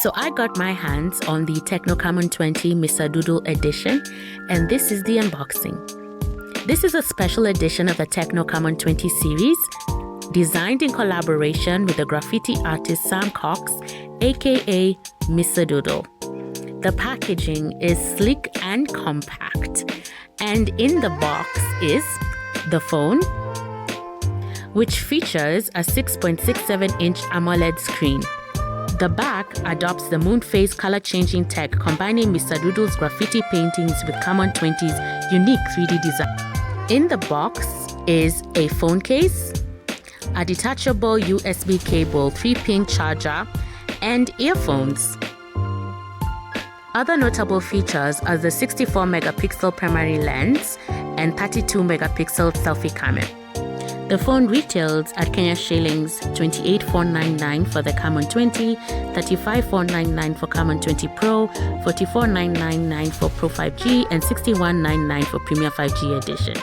So I got my hands on the TECNO CAMON 20 Mr. Doodle edition, and this is the unboxing. This is a special edition of the TECNO CAMON 20 series, designed in collaboration with the graffiti artist Sam Cox, aka Mr. Doodle. The packaging is sleek and compact, and in the box is the phone, which features a 6.67-inch AMOLED screen. The back adopts the moon phase color-changing tech, combining Mr. Doodle's graffiti paintings with CAMON 20's unique 3D design. In the box is a phone case, a detachable USB cable, 3-pin charger, and earphones. Other notable features are the 64-megapixel primary lens and 32-megapixel selfie camera. The phone retails at Kenya shillings 28,499 for the CAMON 20, 35,499 for CAMON 20 Pro, 44,999 for Pro 5G, and 61,999 for Premier 5G edition.